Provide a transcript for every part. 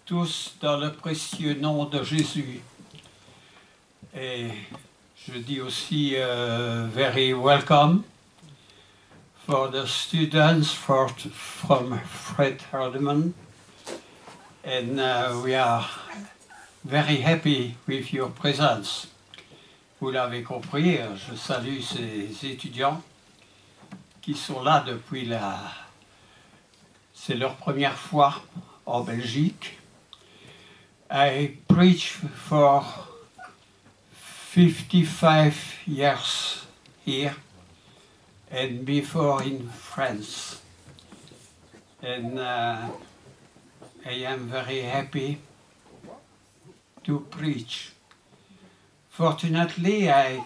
tous dans le précieux nom de Jésus. Et je dis aussi very welcome for the students from Fred Hardeman. And we are very happy with your presence. Vous l'avez compris, je salue ces étudiants qui sont là depuis c'est leur première fois en Belgique. I preach for 55 years here and before in France. And I am very happy to preach. Fortunately, I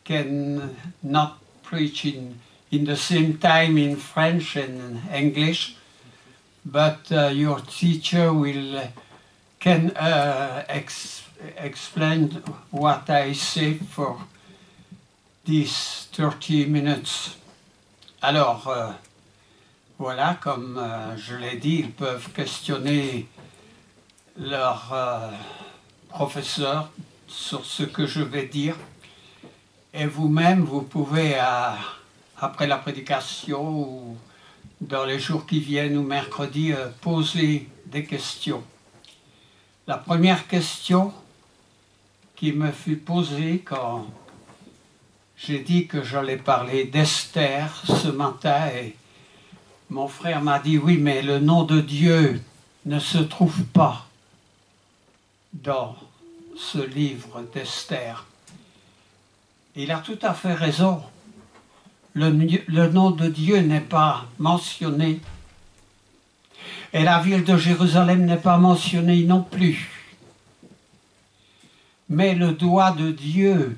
can not preach in the same time in French and English, but your teacher can explain what I say for these 30 minutes. Alors, voilà, comme je l'ai dit, ils peuvent questionner leur professeur sur ce que je vais dire. Et vous-même, vous pouvez, après la prédication ou dans les jours qui viennent ou mercredi, poser des questions. La première question qui me fut posée quand j'ai dit que j'allais parler d'Esther ce matin, et mon frère m'a dit, oui, mais le nom de Dieu ne se trouve pas dans ce livre d'Esther. Il a tout à fait raison. Le nom de Dieu n'est pas mentionné. Et la ville de Jérusalem n'est pas mentionnée non plus. Mais le doigt de Dieu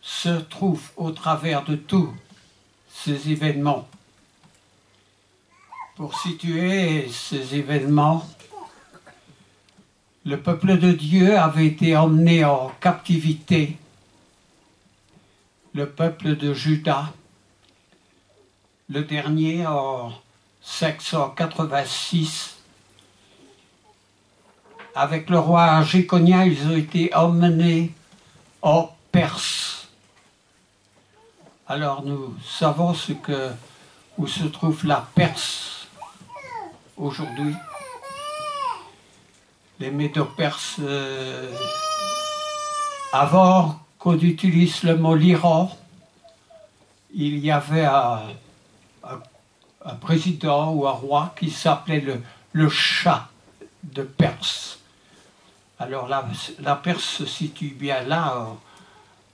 se trouve au travers de tous ces événements. Pour situer ces événements, le peuple de Dieu avait été emmené en captivité. Le peuple de Juda, le dernier en 586, avec le roi Jéconia, ils ont été emmenés en Perse. Alors nous savons où se trouve la Perse aujourd'hui. Les Médo-Perses, avant qu'on utilise le mot l'Iran, il y avait un président ou un roi qui s'appelait le Shah de Perse. Alors la Perse se situe bien là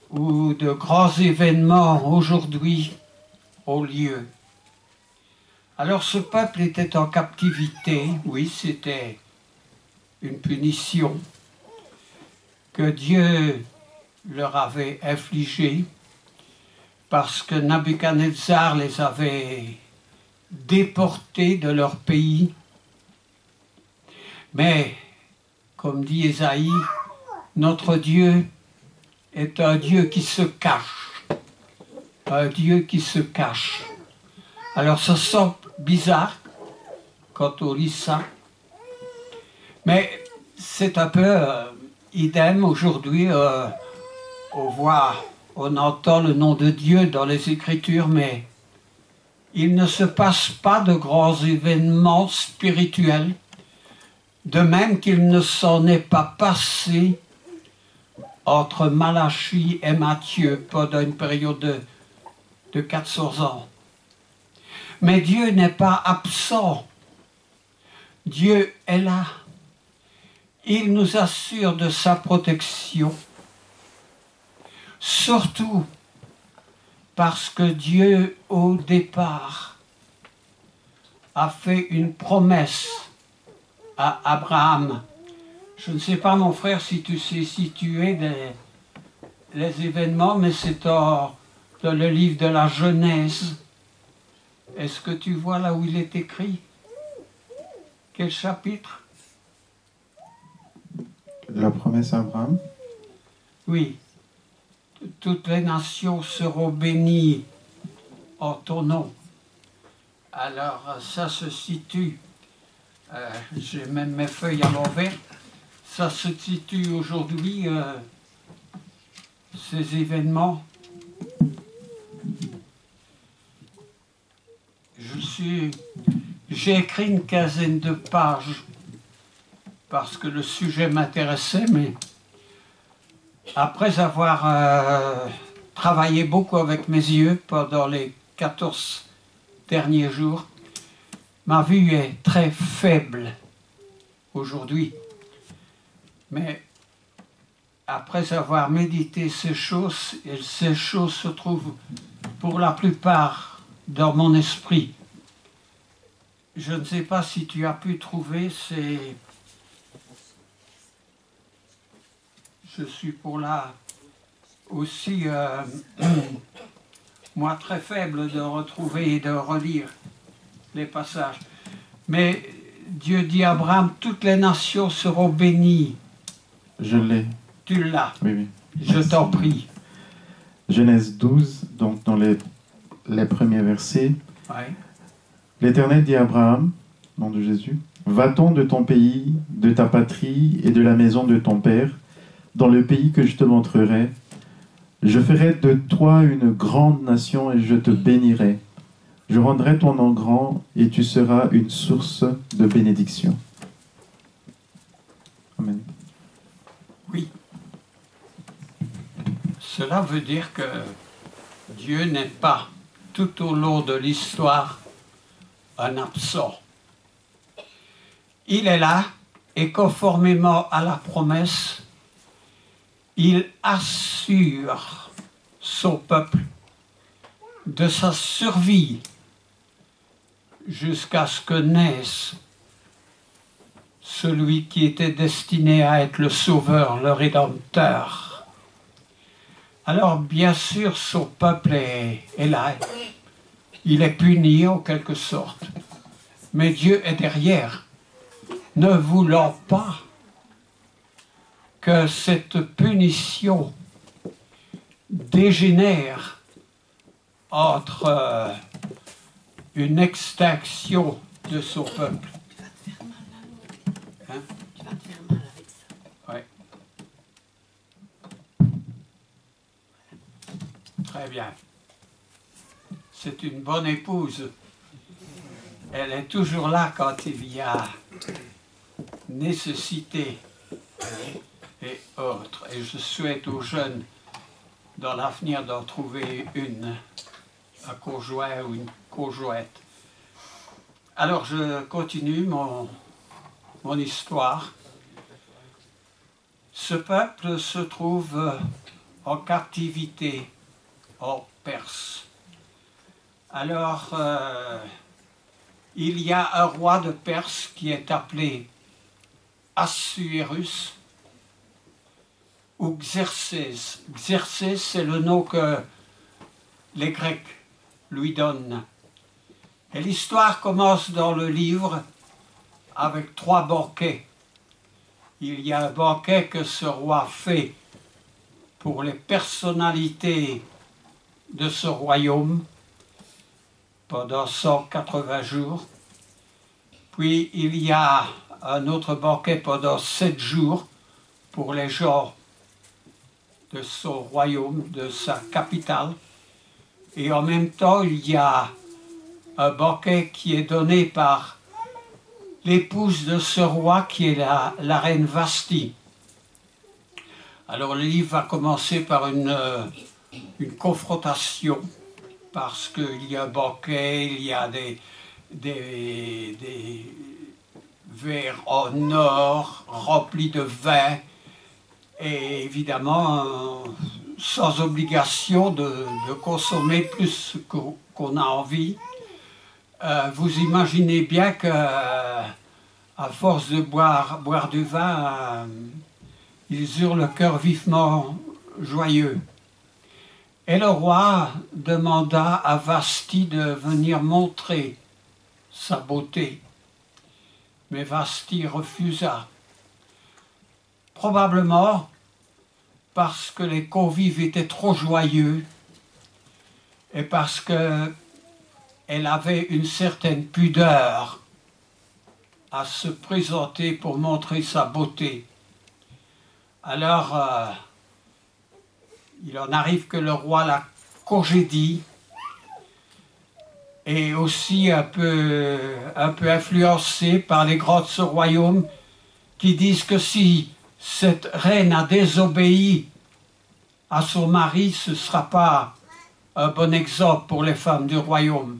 où de grands événements aujourd'hui ont lieu. Alors ce peuple était en captivité, oui, c'était une punition que Dieu leur avait infligée parce que Nabuchodonosor les avait déportés de leur pays. Mais, comme dit Ésaïe, notre Dieu est un Dieu qui se cache. Un Dieu qui se cache. Alors ça semble bizarre quand on lit ça. Mais c'est un peu idem aujourd'hui. On entend le nom de Dieu dans les Écritures, mais il ne se passe pas de grands événements spirituels, de même qu'il ne s'en est pas passé entre Malachie et Matthieu pendant une période de 400 ans. Mais Dieu n'est pas absent. Dieu est là. Il nous assure de sa protection. Surtout parce que Dieu, au départ, a fait une promesse à Abraham. Je ne sais pas, mon frère, si tu sais situer les événements, mais c'est dans le livre de la Genèse. Est-ce que tu vois là où il est écrit? Quel chapitre? La promesse à Abraham? Oui. Toutes les nations seront bénies en ton nom. Alors, ça se situe J'ai même mes feuilles à l'envers. Ça se situe aujourd'hui, ces événements. J'ai écrit une quinzaine de pages parce que le sujet m'intéressait, mais après avoir travaillé beaucoup avec mes yeux pendant les 14 derniers jours, ma vue est très faible aujourd'hui. Mais après avoir médité ces choses, et ces choses se trouvent pour la plupart dans mon esprit. Je ne sais pas si tu as pu trouver ces... Je suis pour là aussi, moi, très faible de retrouver et de relire les passages. Mais Dieu dit à Abraham, toutes les nations seront bénies. Je l'ai. Tu l'as. Oui, oui. Je t'en prie. Genèse 12, donc dans les premiers versets. Ouais. L'Éternel dit à Abraham, nom de Jésus, va-t'en de ton pays, de ta patrie et de la maison de ton père, dans le pays que je te montrerai. Je ferai de toi une grande nation et je te bénirai. Je rendrai ton nom grand et tu seras une source de bénédiction. Amen. Oui. Cela veut dire que Dieu n'est pas tout au long de l'histoire un absent. Il est là et conformément à la promesse, il assure son peuple de sa survie jusqu'à ce que naisse celui qui était destiné à être le sauveur, le rédempteur. Alors bien sûr, son peuple est là. Il est puni en quelque sorte. Mais Dieu est derrière, ne voulant pas que cette punition dégénère entre une extinction de son peuple. Hein? Tu vas te faire mal avec ça. Oui. Très bien. C'est une bonne épouse. Elle est toujours là quand il y a nécessité et autres. Et je souhaite aux jeunes dans l'avenir d'en trouver un conjoint ou une conjointe. Alors je continue mon histoire. Ce peuple se trouve en captivité en Perse. Alors, il y a un roi de Perse qui est appelé Assuérus ou Xerxès. Xerxès, c'est le nom que les Grecs lui donnent. Et l'histoire commence dans le livre avec 3 banquets. Il y a un banquet que ce roi fait pour les personnalités de ce royaume pendant 180 jours. Puis il y a un autre banquet pendant 7 jours pour les gens de son royaume, de sa capitale. Et en même temps, il y a un banquet qui est donné par l'épouse de ce roi qui est la reine Vashti. Alors le livre va commencer par une confrontation parce qu'il y a un banquet, il y a des verres en or remplis de vin et évidemment sans obligation de consommer plus qu'on a envie. Vous imaginez bien que à force de boire du vin, ils eurent le cœur vivement joyeux. Et le roi demanda à Vashti de venir montrer sa beauté. Mais Vashti refusa. Probablement parce que les convives étaient trop joyeux et parce qu'elle avait une certaine pudeur. à se présenter pour montrer sa beauté. Alors, il en arrive que le roi la congédie, et aussi un peu influencé par les grands de ce royaume qui disent que si cette reine a désobéi à son mari, ce ne sera pas un bon exemple pour les femmes du royaume.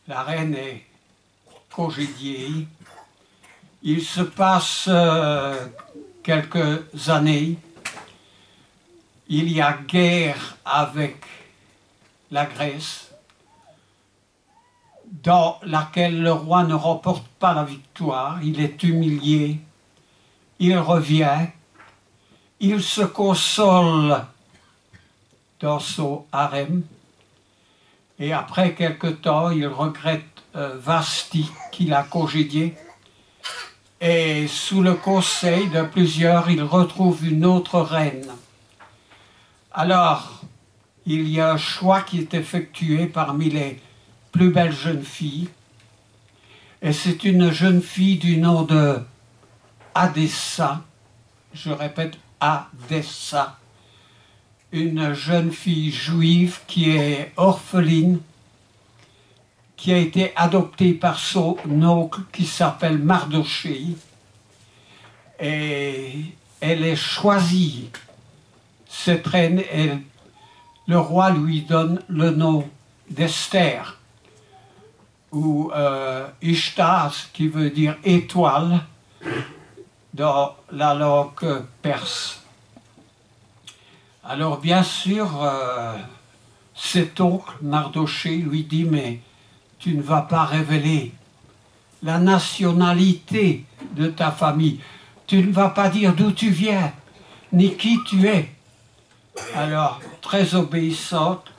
La reine est congédiée. Il se passe quelques années. Il y a guerre avec la Grèce, dans laquelle le roi ne remporte pas la victoire. Il est humilié. Il revient. Il se console dans son harem. Et après quelque temps, il regrette Vashti qu'il a congédié. Et sous le conseil de plusieurs, il retrouve une autre reine. Alors, il y a un choix qui est effectué parmi les plus belles jeunes filles. Et c'est une jeune fille du nom de Hadessa. Je répète, Hadessa. Une jeune fille juive qui est orpheline, qui a été adoptée par son oncle qui s'appelle Mardochée. Et elle est choisie, cette reine, et le roi lui donne le nom d'Esther, ou Ishtar, qui veut dire étoile dans la langue perse. Alors bien sûr, cet oncle Mardochée lui dit, mais tu ne vas pas révéler la nationalité de ta famille, tu ne vas pas dire d'où tu viens, ni qui tu es. Alors, très obéissante,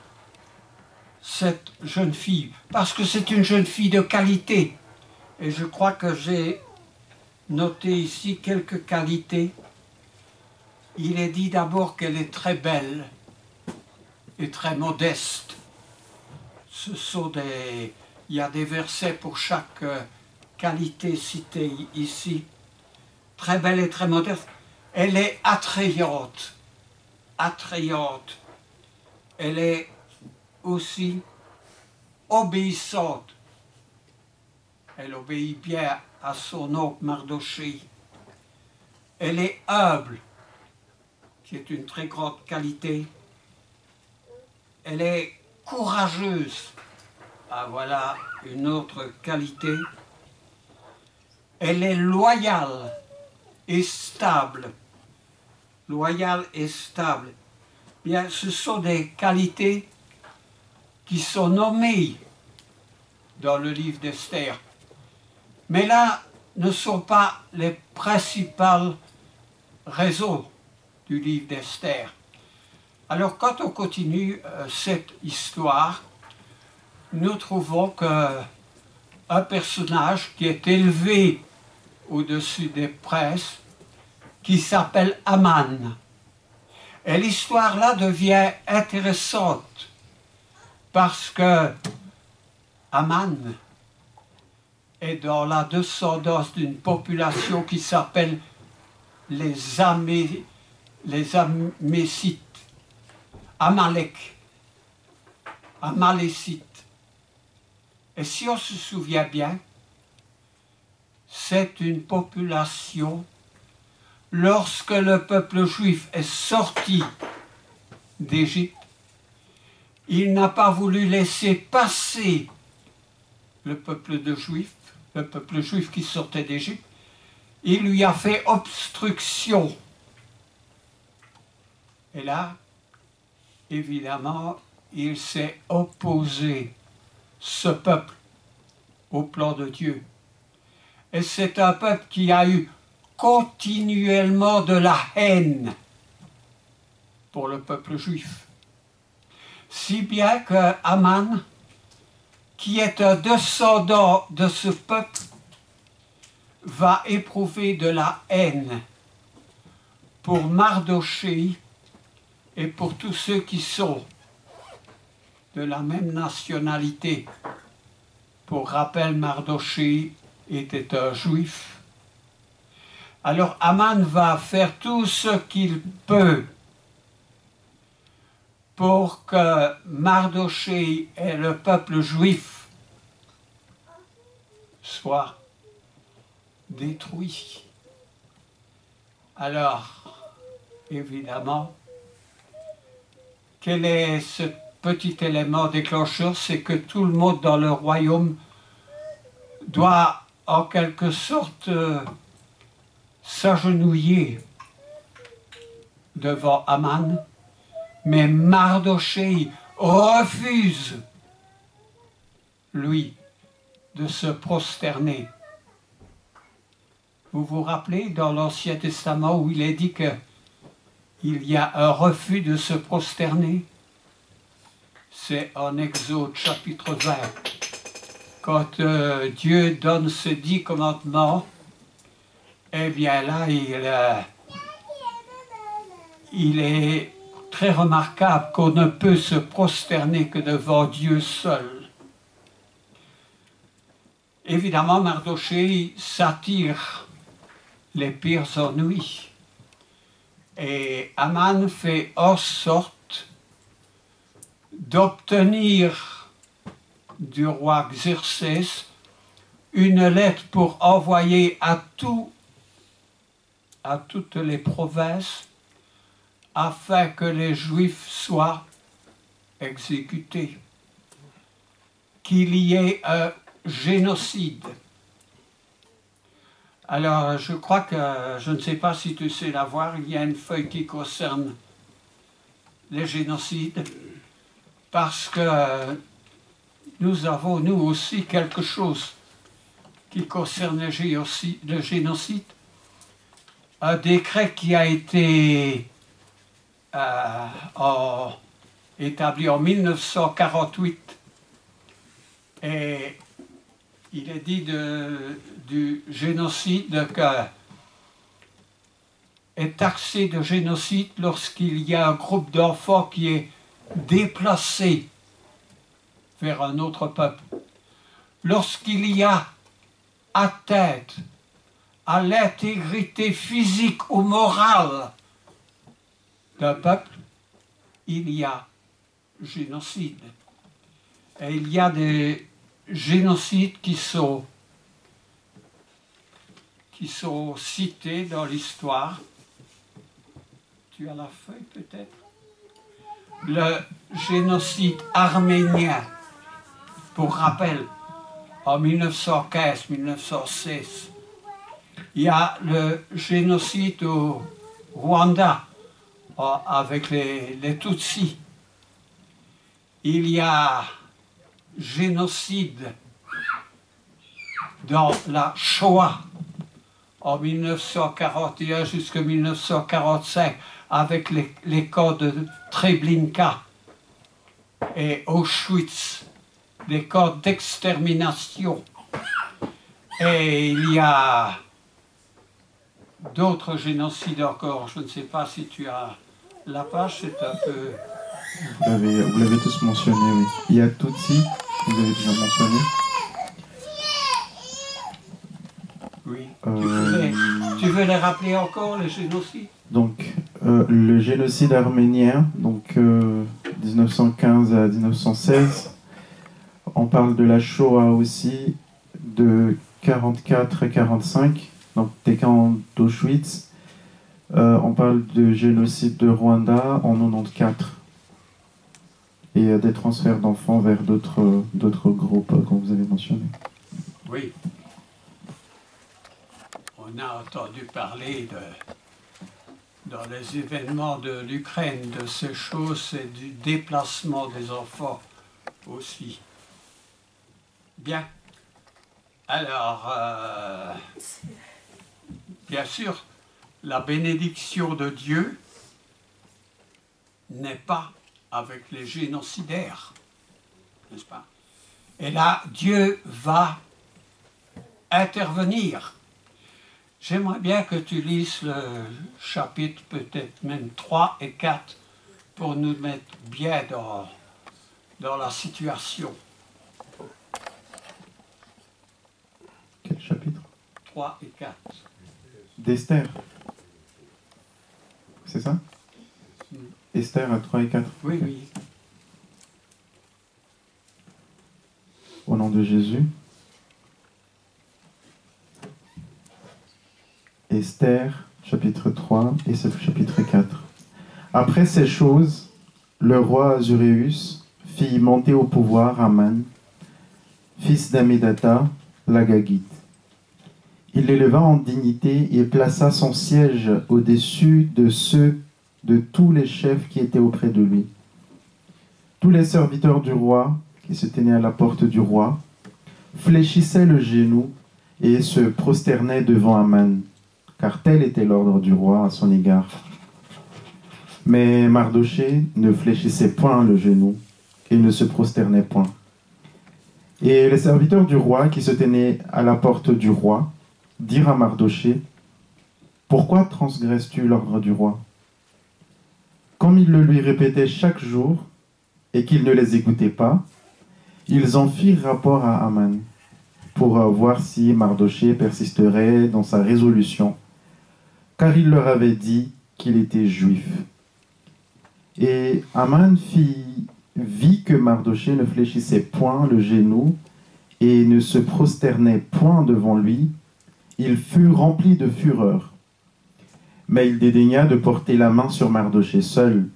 cette jeune fille, parce que c'est une jeune fille de qualité, et je crois que j'ai noté ici quelques qualités. Il est dit d'abord qu'elle est très belle et très modeste. Il y a des versets pour chaque qualité citée ici. Très belle et très modeste. Elle est attrayante. Attrayante. Elle est aussi obéissante. Elle obéit bien à son oncle Mardochée. Elle est humble, qui est une très grande qualité. Elle est courageuse. Ah, voilà une autre qualité. Elle est loyale et stable. Loyale et stable. Bien, ce sont des qualités qui sont nommées dans le livre d'Esther. Mais là, ne sont pas les principales raisons du livre d'Esther. Alors, quand on continue cette histoire, nous trouvons qu'un personnage qui est élevé au-dessus des princes, qui s'appelle Aman. Et l'histoire là devient intéressante parce que Aman est dans la descendance d'une population qui s'appelle les Amécites, Amalécites. Et si on se souvient bien, c'est une population, lorsque le peuple juif est sorti d'Égypte, il n'a pas voulu laisser passer le peuple juif qui sortait d'Égypte. Il lui a fait obstruction. Et là, évidemment, il s'est opposé, ce peuple, au plan de Dieu. Et c'est un peuple qui a eu continuellement de la haine pour le peuple juif. Si bien que Aman, qui est un descendant de ce peuple, va éprouver de la haine pour Mardochée et pour tous ceux qui sont de la même nationalité. Pour rappel, Mardochée était un juif. Alors Aman va faire tout ce qu'il peut pour que Mardochée et le peuple juif soient détruits. Alors, évidemment, quel est ce petit élément déclencheur? C'est que tout le monde dans le royaume doit en quelque sorte s'agenouiller devant Aman, mais Mardochée refuse, lui, de se prosterner. Vous vous rappelez dans l'Ancien Testament où il est dit qu'il y a un refus de se prosterner? C'est en Exode chapitre 20. Quand Dieu donne ces 10 commandements, eh bien là, il est très remarquable qu'on ne peut se prosterner que devant Dieu seul. Évidemment, Mardochée s'attire les pires ennuis. Et Aman fait en sorte d'obtenir du roi Xerxès une lettre pour envoyer à toutes les provinces afin que les Juifs soient exécutés, qu'il y ait un génocide. Alors, je crois que, je ne sais pas si tu sais la voir, il y a une feuille qui concerne les génocides, parce que nous avons, nous aussi, quelque chose qui concerne le génocide. Un décret qui a été établi en 1948, et il est dit du génocide est taxé de génocide lorsqu'il y a un groupe d'enfants qui est déplacé vers un autre peuple. Lorsqu'il y a atteinte à l'intégrité physique ou morale d'un peuple, il y a génocide. Et il y a des génocides qui sont cités dans l'histoire. Tu as la feuille peut-être? Le génocide arménien, pour rappel, en 1915-1916. Il y a le génocide au Rwanda avec les Tutsis. Il y a génocide dans la Shoah en 1941 jusqu'à 1945 avec les camps de Treblinka et Auschwitz, des camps d'extermination. Et il y a d'autres génocides encore. Je ne sais pas si tu as la page, c'est un peu... Vous l'avez tous mentionné, oui. Il y a Tutsi, vous avez déjà mentionné. Oui. Tu veux les rappeler encore, les génocides? Donc, le génocide arménien, donc 1915 à 1916. On parle de la Shoah aussi, de 44 à 45, donc des camps d'Auschwitz. On parle de génocide de Rwanda en 94. Et des transferts d'enfants vers d'autres groupes, comme vous avez mentionné. Oui. On a entendu parler dans les événements de l'Ukraine de ces choses et du déplacement des enfants aussi. Bien. Alors, bien sûr, la bénédiction de Dieu n'est pas avec les génocidaires, n'est-ce pas? Et là, Dieu va intervenir. J'aimerais bien que tu lises le chapitre, peut-être même 3 et 4, pour nous mettre bien dans la situation. chapitres 3 et 4. d'Esther. C'est ça? Esther à 3 et 4. Oui, oui. Au nom de Jésus. Esther, chapitre 3 et chapitre 4. Après ces choses, le roi Azuréus fit monter au pouvoir Aman, fils d'Amédatha, l'Agagite. Il l'éleva en dignité et plaça son siège au-dessus de ceux de tous les chefs qui étaient auprès de lui. Tous les serviteurs du roi, qui se tenaient à la porte du roi, fléchissaient le genou et se prosternaient devant Aman, car tel était l'ordre du roi à son égard. Mais Mardochée ne fléchissait point le genou et ne se prosternait point. Et les serviteurs du roi qui se tenaient à la porte du roi dirent à Mardochée, « Pourquoi transgresses-tu l'ordre du roi ?» Comme ils le lui répétaient chaque jour et qu'il ne les écoutait pas, ils en firent rapport à Aman pour voir si Mardochée persisterait dans sa résolution, car il leur avait dit qu'il était juif. Et Aman vit que Mardochée ne fléchissait point le genou et ne se prosternait point devant lui. Il fut rempli de fureur. Mais il dédaigna de porter la main sur Mardochée seul,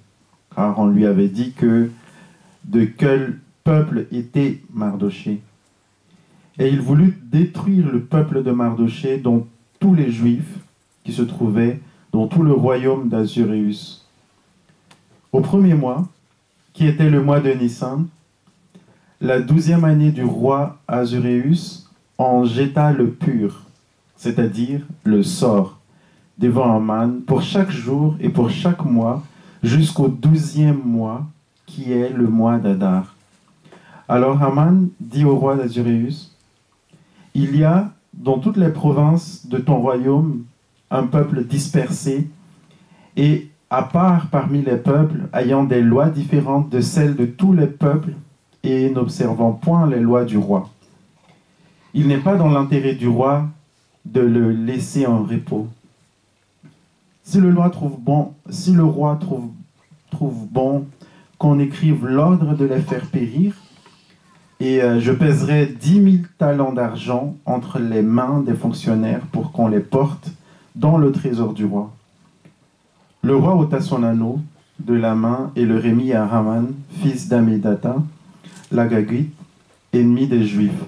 car on lui avait dit que de quel peuple était Mardochée. Et il voulut détruire le peuple de Mardochée, dont tous les Juifs qui se trouvaient dans tout le royaume d'Azuréus. Au premier mois, qui était le mois de Nissan, la 12e année du roi Azuréus, en jeta le pur, c'est-à-dire le sort, devant Aman pour chaque jour et pour chaque mois, jusqu'au 12e mois, qui est le mois d'Adar. Alors Aman dit au roi d'Azuréus, « Il y a dans toutes les provinces de ton royaume un peuple dispersé et à part parmi les peuples ayant des lois différentes de celles de tous les peuples et n'observant point les lois du roi. Il n'est pas dans l'intérêt du roi de le laisser en repos. Si le roi trouve bon qu'on écrive l'ordre de les faire périr, et je pèserai 10 000 talents d'argent entre les mains des fonctionnaires pour qu'on les porte dans le trésor du roi. » Le roi ôta son anneau de la main et le remit à Aman, fils d'Amédatha, l'Agagite, ennemi des Juifs.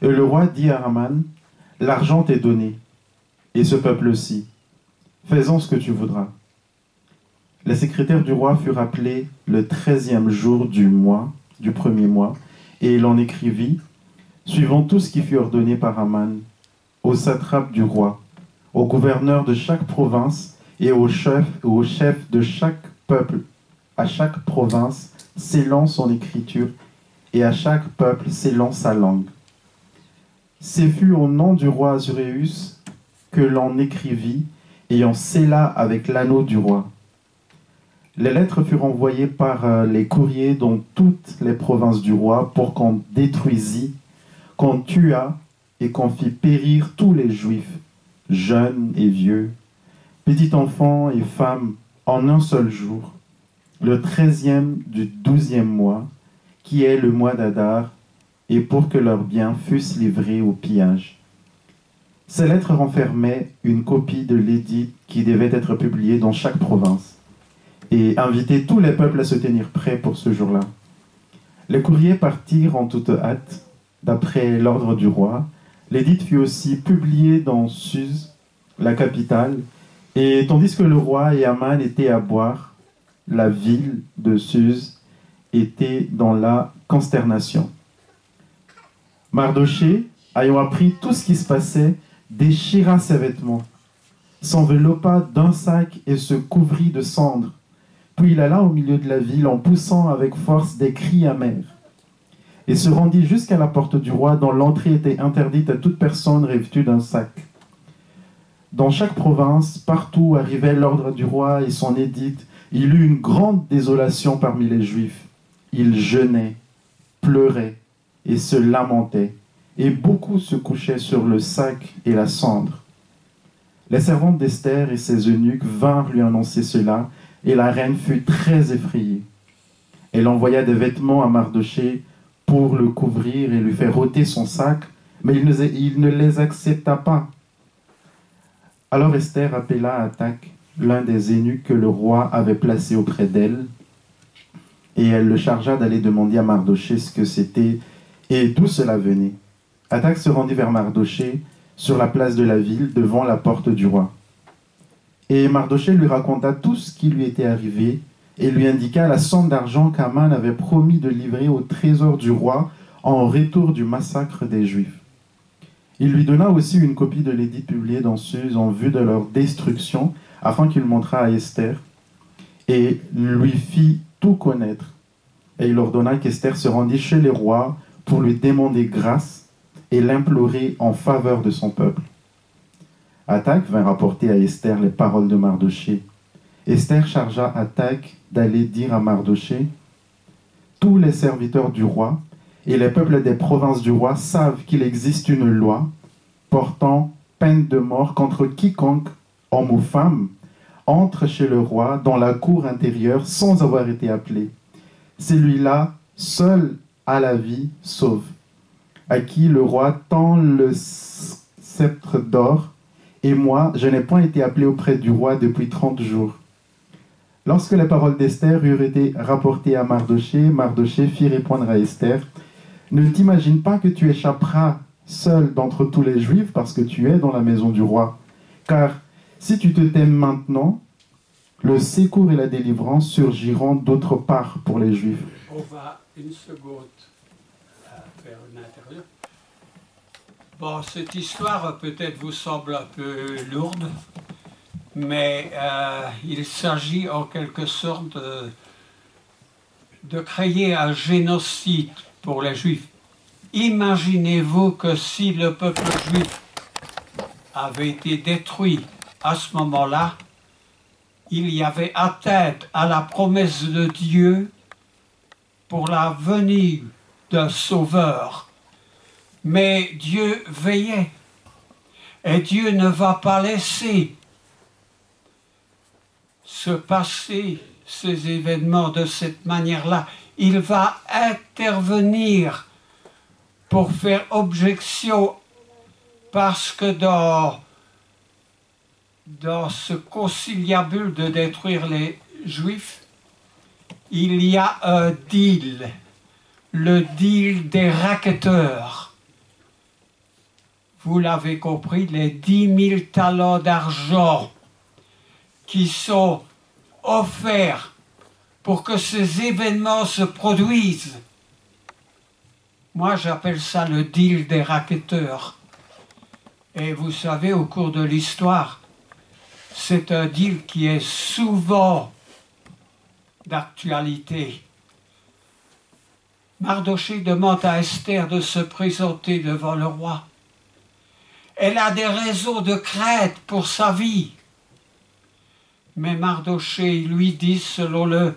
Et le roi dit à Aman, « L'argent t'est donné, et ce peuple aussi. Fais-en ce que tu voudras. » Les secrétaires du roi furent appelés le 13e jour du premier mois, et il en écrivit, suivant tout ce qui fut ordonné par Aman, au satrape du roi, au gouverneur de chaque province, et au chef de chaque peuple, à chaque province, scellant son écriture, et à chaque peuple scellant sa langue. Ce fut au nom du roi Azuréus que l'on écrivit, et on scella avec l'anneau du roi. Les lettres furent envoyées par les courriers dans toutes les provinces du roi pour qu'on détruisît, qu'on tuât et qu'on fît périr tous les Juifs, jeunes et vieux, petits enfants et femmes, en un seul jour, le 13e du 12e mois, qui est le mois d'Adar, et pour que leurs biens fussent livrés au pillage. Ces lettres renfermaient une copie de l'édit qui devait être publié dans chaque province, et inviter tous les peuples à se tenir prêts pour ce jour-là. Les courriers partirent en toute hâte, d'après l'ordre du roi. L'édit fut aussi publié dans Suse, la capitale, et tandis que le roi et Aman étaient à boire, la ville de Suse était dans la consternation. Mardochée, ayant appris tout ce qui se passait, déchira ses vêtements, s'enveloppa d'un sac et se couvrit de cendres. Puis il alla au milieu de la ville en poussant avec force des cris amers, et se rendit jusqu'à la porte du roi, dont l'entrée était interdite à toute personne revêtue d'un sac. Dans chaque province, partout arrivait l'ordre du roi et son édit. Il eut une grande désolation parmi les Juifs. Ils jeûnaient, pleuraient et se lamentaient, et beaucoup se couchaient sur le sac et la cendre. Les servantes d'Esther et ses eunuques vinrent lui annoncer cela, et la reine fut très effrayée. Elle envoya des vêtements à Mardochée pour le couvrir et lui faire ôter son sac, mais il ne les accepta pas. Alors Esther appela Hathach, l'un des eunuques que le roi avait placé auprès d'elle, et elle le chargea d'aller demander à Mardochée ce que c'était et d'où cela venait. Hathach se rendit vers Mardochée sur la place de la ville, devant la porte du roi. Et Mardochée lui raconta tout ce qui lui était arrivé et lui indiqua la somme d'argent qu'Aman avait promis de livrer au trésor du roi en retour du massacre des Juifs. Il lui donna aussi une copie de l'édit publié dans Suse en vue de leur destruction, afin qu'il montrât à Esther, et lui fit tout connaître. Et il ordonna qu'Esther se rendît chez les rois pour lui demander grâce et l'implorer en faveur de son peuple. Hathach vint rapporter à Esther les paroles de Mardochée. Esther chargea Hathach d'aller dire à Mardochée: tous les serviteurs du roi et les peuples des provinces du roi savent qu'il existe une loi portant peine de mort contre quiconque, homme ou femme, entre chez le roi dans la cour intérieure sans avoir été appelé. Celui-là seul a la vie sauve, à qui le roi tend le sceptre d'or, et moi, je n'ai point été appelé auprès du roi depuis 30 jours. Lorsque les paroles d'Esther eurent été rapportées à Mardochée, Mardochée fit répondre à Esther: ne t'imagine pas que tu échapperas seul d'entre tous les Juifs parce que tu es dans la maison du roi. Car si tu te tais maintenant, le secours et la délivrance surgiront d'autre part pour les Juifs. On va une seconde faire une interlude. Bon, cette histoire peut-être vous semble un peu lourde, mais il s'agit en quelque sorte de créer un génocide pour les Juifs. Imaginez-vous que si le peuple juif avait été détruit à ce moment-là, il y avait atteinte à la promesse de Dieu pour la venue d'un sauveur. Mais Dieu veillait, et Dieu ne va pas laisser se passer ces événements de cette manière-là. Il va intervenir pour faire objection, parce que dans ce conciliabule de détruire les Juifs, il y a un deal, le deal des racketteurs. Vous l'avez compris, les 10 000 talents d'argent qui sont offerts pour que ces événements se produisent. Moi, j'appelle ça le deal des racketteurs. Et vous savez, au cours de l'histoire, c'est un deal qui est souvent d'actualité. Mardochée demande à Esther de se présenter devant le roi. Elle a des raisons de crainte pour sa vie. Mais Mardochée lui dit, selon le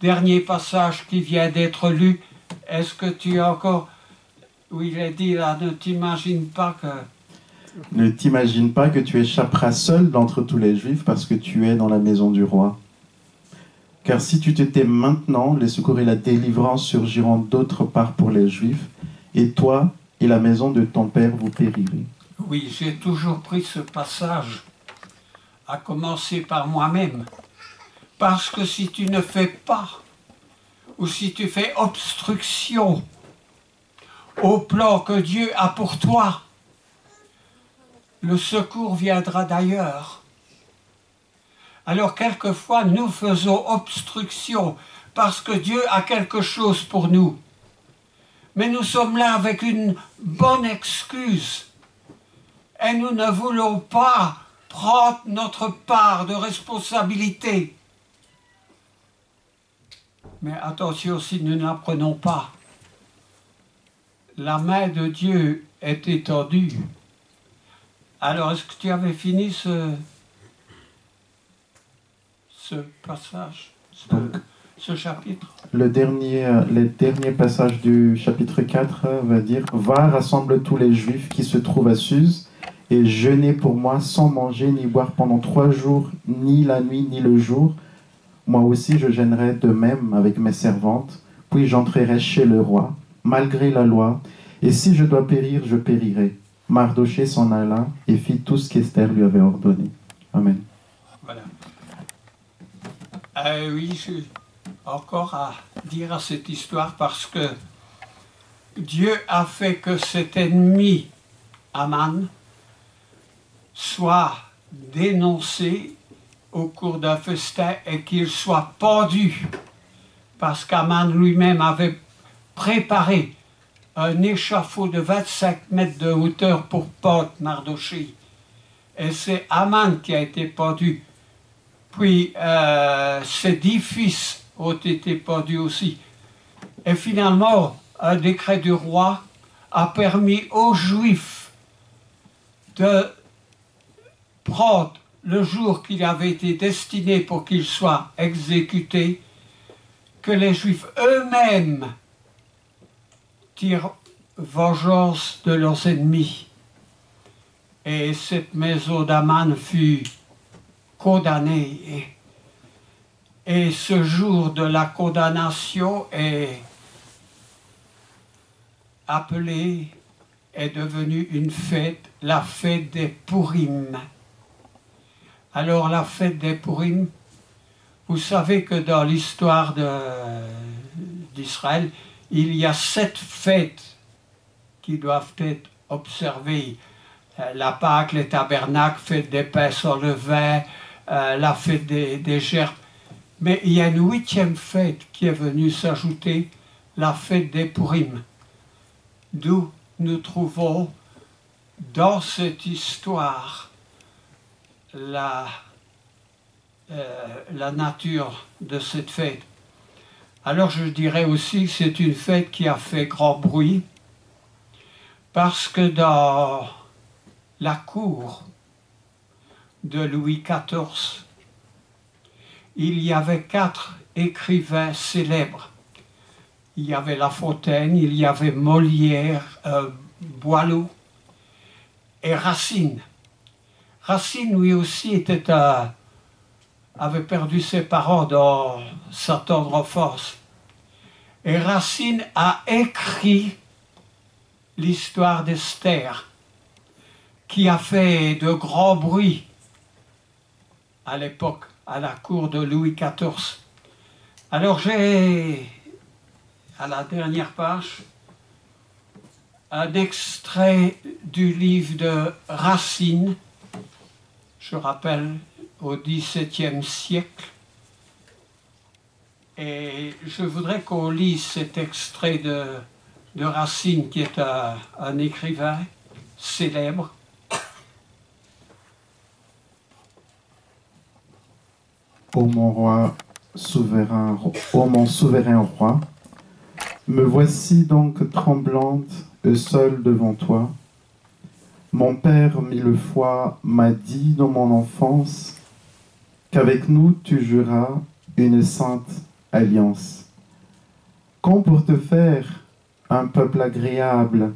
dernier passage qui vient d'être lu, est-ce que tu as encore... où il est dit là, ne t'imagine pas que... Ne t'imagine pas que tu échapperas seul d'entre tous les Juifs parce que tu es dans la maison du roi. Car si tu te tais maintenant, les secours et la délivrance surgiront d'autre part pour les Juifs, et toi et la maison de ton père vous périrez. Oui, j'ai toujours pris ce passage, à commencer par moi-même. Parce que si tu ne fais pas, ou si tu fais obstruction au plan que Dieu a pour toi, le secours viendra d'ailleurs. Alors quelquefois nous faisons obstruction parce que Dieu a quelque chose pour nous. Mais nous sommes là avec une bonne excuse. Et nous ne voulons pas prendre notre part de responsabilité. Mais attention, si nous n'apprenons pas, la main de Dieu est étendue. Alors, est-ce que tu avais fini ce passage, ce chapitre? Les derniers passages du chapitre 4 va dire « Va, rassemble tous les Juifs qui se trouvent à Suse, et jeûnez pour moi sans manger ni boire pendant 3 jours, ni la nuit ni le jour. Moi aussi je jeûnerai de même avec mes servantes, puis j'entrerai chez le roi, malgré la loi, et si je dois périr, je périrai. » Mardochée s'en alla et fit tout ce qu'Esther lui avait ordonné. Amen. Voilà. Oui, j'ai encore à dire à cette histoire parce que Dieu a fait que cet ennemi, Aman, soit dénoncé au cours d'un festin et qu'il soit pendu, parce qu'Aman lui-même avait préparé un échafaud de 25 mètres de hauteur pour pendre Mardochée. Et c'est Aman qui a été pendu. Puis ses 10 fils ont été pendus aussi. Et finalement, un décret du roi a permis aux Juifs de prendre le jour qui avait été destiné pour qu'ils soient exécutés, que les Juifs eux-mêmes tirent vengeance de leurs ennemis. Et cette maison d'Aman fut condamnée. Et ce jour de la condamnation est appelé, est devenu une fête, la fête des Pourim. Alors la fête des Pourim, vous savez que dans l'histoire d'Israël, il y a 7 fêtes qui doivent être observées. La Pâque, les tabernacles, fête des pains sans levain, la fête des gerbes. Mais il y a une 8e fête qui est venue s'ajouter, la fête des Pourim, d'où nous trouvons dans cette histoire la nature de cette fête. Alors je dirais aussi que c'est une fête qui a fait grand bruit, parce que dans la cour de Louis XIV, il y avait 4 écrivains célèbres. Il y avait La Fontaine, il y avait Molière, Boileau et Racine. Racine, lui aussi, avait perdu ses parents dans sa tendre enfance. Et Racine a écrit l'histoire d'Esther, qui a fait de grands bruits à l'époque, à la cour de Louis XIV. Alors j'ai, à la dernière page, un extrait du livre de Racine, je rappelle, au XVIIe siècle. Et je voudrais qu'on lise cet extrait de Racine, qui est un écrivain célèbre. Ô mon roi souverain, ô mon souverain roi, me voici donc tremblante et seule devant toi. Mon père 1000 fois m'a dit dans mon enfance qu'avec nous tu juras une sainte alliance. Quand pour te faire un peuple agréable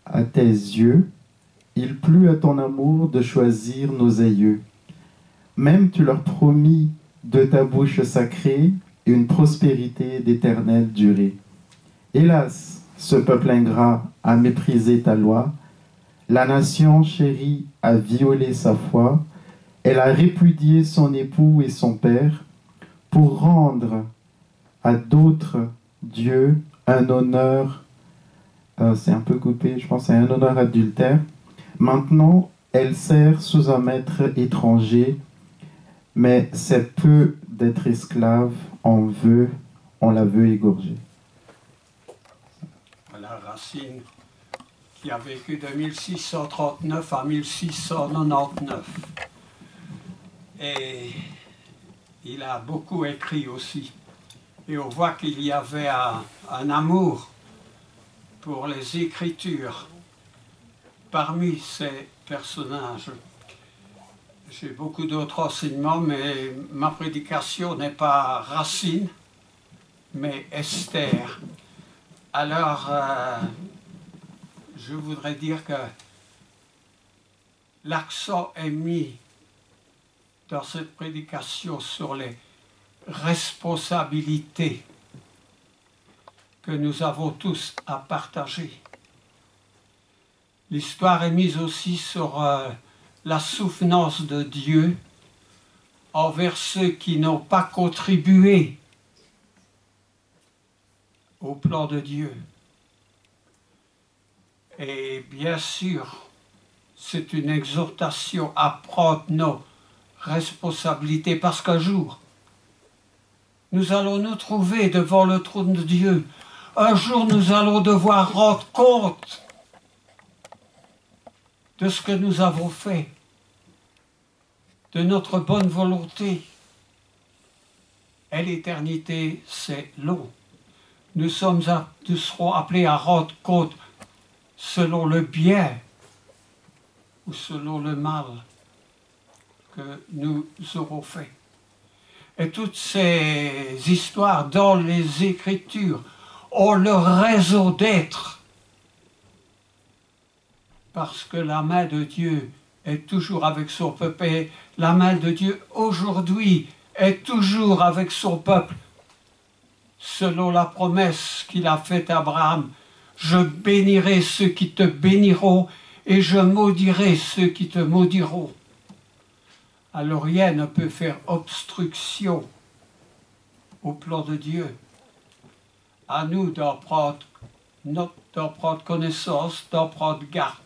à tes yeux, il plut à ton amour de choisir nos aïeux. Même tu leur promis de ta bouche sacrée une prospérité d'éternelle durée. Hélas, ce peuple ingrat a méprisé ta loi, la nation chérie a violé sa foi, elle a répudié son époux et son père pour rendre à d'autres dieux un honneur, c'est un peu coupé, je pense, c'est un honneur adultère. Maintenant, elle sert sous un maître étranger, mais c'est peu d'être esclave, on la veut égorger. Voilà Racine, qui a vécu de 1639 à 1699. Et il a beaucoup écrit aussi. Et on voit qu'il y avait un amour pour les écritures parmi ces personnages. j'ai beaucoup d'autres enseignements, mais ma prédication n'est pas Racine, mais Esther. Alors, je voudrais dire que l'accent est mis dans cette prédication sur les responsabilités que nous avons tous à partager. L'histoire est mise aussi sur la souffrance de Dieu envers ceux qui n'ont pas contribué au plan de Dieu. Et bien sûr, c'est une exhortation à prendre nos responsabilités, parce qu'un jour, nous allons nous trouver devant le trône de Dieu. Un jour, nous allons devoir rendre compte de ce que nous avons fait, de notre bonne volonté. Et l'éternité, c'est long. Nous serons appelés à rendre compte selon le bien ou selon le mal que nous aurons fait. Et toutes ces histoires dans les Écritures ont leur raison d'être, parce que la main de Dieu est toujours avec son peuple, et la main de Dieu aujourd'hui est toujours avec son peuple, selon la promesse qu'il a faite à Abraham. Je bénirai ceux qui te béniront, et je maudirai ceux qui te maudiront. Alors rien ne peut faire obstruction au plan de Dieu. À nous d'en prendre connaissance, d'en prendre garde,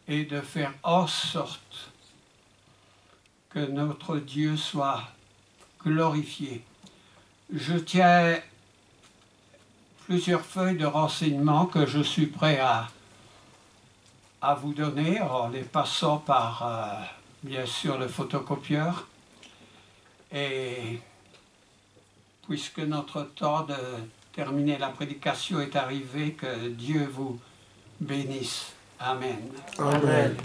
et de faire en sorte que notre Dieu soit glorifié. Je tiens plusieurs feuilles de renseignements que je suis prêt à vous donner en les passant par, bien sûr, le photocopieur. Et puisque notre temps de terminer la prédication est arrivé, que Dieu vous bénisse. Amen. Amen.